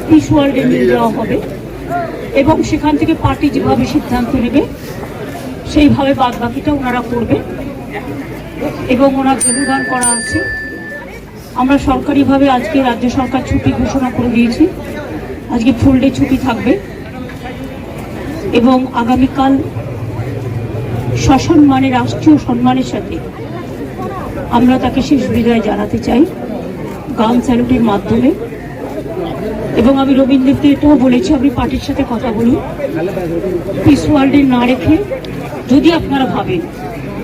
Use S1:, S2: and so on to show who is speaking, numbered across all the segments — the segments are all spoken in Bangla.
S1: পিস ওয়ার্ল্ডে নিয়ে যাওয়া হবে এবং সেখান থেকে পার্টি যেভাবে সিদ্ধান্ত নেবে সেইভাবে বাদ বাকিটা ওনারা করবে এবং ওনার যোগদান করা আছে। আমরা সরকারিভাবে আজকে রাজ্য সরকার ছুটি ঘোষণা করে দিয়েছি, আজকে ফুল ডে ছুটি থাকবে এবং আগামীকাল সসম্মানে রাষ্ট্রীয় সম্মানের সাথে আমরা তাকে শেষ বিদায় জানাতে চাই গান স্যালুটের মাধ্যমে। এবং আমি রবীন্দ্রকে এটাও বলেছি, আপনি পার্টির সাথে কথা বলুন, পিস ওয়ার্ল্ডে না রেখে যদি আপনারা ভাবেন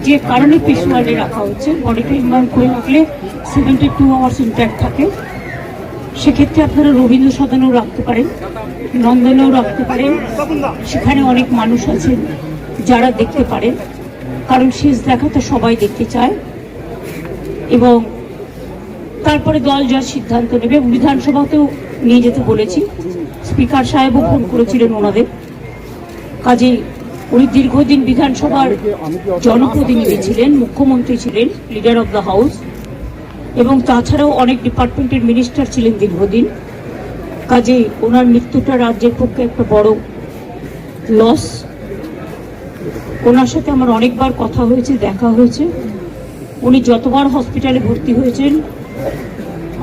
S1: যে কারণে পিস ওয়ার্ল্ডে রাখা হচ্ছে, বডিকে ইনভাল্ভ করে রাখলে 72 আওয়ার্স ইন্ট্যাক্ট থাকে, সেক্ষেত্রে আপনারা রবীন্দ্র সদনেও রাখতে পারেন, নন্দনেও রাখতে পারেন, সেখানে অনেক মানুষ আছেন যারা দেখতে পারেন, কারণ শেষ দেখা তো সবাই দেখতে চায়। এবং তারপরে দল যা সিদ্ধান্ত নেবে, বিধানসভাতেও নিয়ে যেতে বলেছি, স্পিকার সাহেবও ফোন করেছিলেন ওনাদের, কাজে উনি দীর্ঘদিন বিধানসভার জনপ্রতিনিধি ছিলেন, মুখ্যমন্ত্রী ছিলেন, লিডার অব দ্য হাউস, এবং তাছাড়াও অনেক ডিপার্টমেন্টের মিনিস্টার ছিলেন দীর্ঘদিন। কাজে ওনার মৃত্যুটা রাজ্যের পক্ষে একটা বড় লস। ওনার সাথে আমার অনেকবার কথা হয়েছে, দেখা হয়েছে, উনি যতবার হসপিটালে ভর্তি হয়েছেন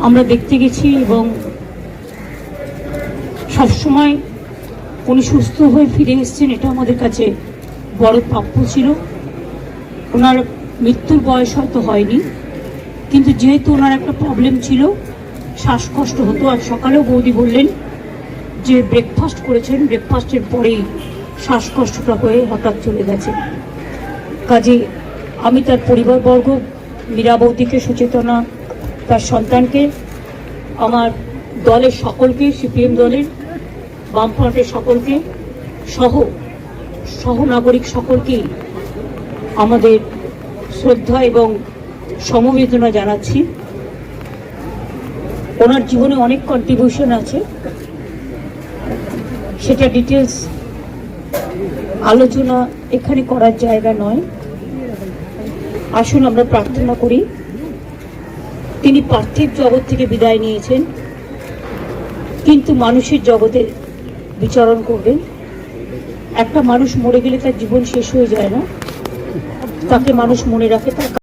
S1: আমরা দেখতে গেছি এবং সবসময় উনি সুস্থ হয়ে ফিরে এসেছেন, এটা আমাদের কাছে বড় প্রাপ্য ছিল। ওনার মৃত্যুর বয়স হয়তো হয়নি, কিন্তু যেহেতু ওনার একটা প্রবলেম ছিল, শ্বাসকষ্ট হতো, আর সকালেও বৌদি বললেন যে ব্রেকফাস্ট করেছেন, ব্রেকফাস্টের পরেই শ্বাসকষ্টটা হয়ে হঠাৎ চলে গেছে। কাজে আমি তার পরিবারবর্গ, মীরা বৌদিকে, সুচেতনা, তার সন্তানকে, আমার দলের সকলকে, সিপিএম দলের, বামফ্রন্টের সকলকে সহনাগরিক সকলকেই আমাদের শ্রদ্ধা এবং সমবেদনা জানাচ্ছি। ওনার জীবনে অনেক কন্ট্রিবিউশন আছে, সেটা ডিটেলস আলোচনা এখানে করার জায়গা নয়। আসুন আমরা প্রার্থনা করি, তিনি পার্থিব জগৎ থেকে বিদায় নিয়েছেন কিন্তু মানুষের জগতে বিচরণ করবেন। একটা মানুষ মরে গেলে তার জীবন শেষ হয়ে যায় না, তাকে মানুষ মনে রাখে, তার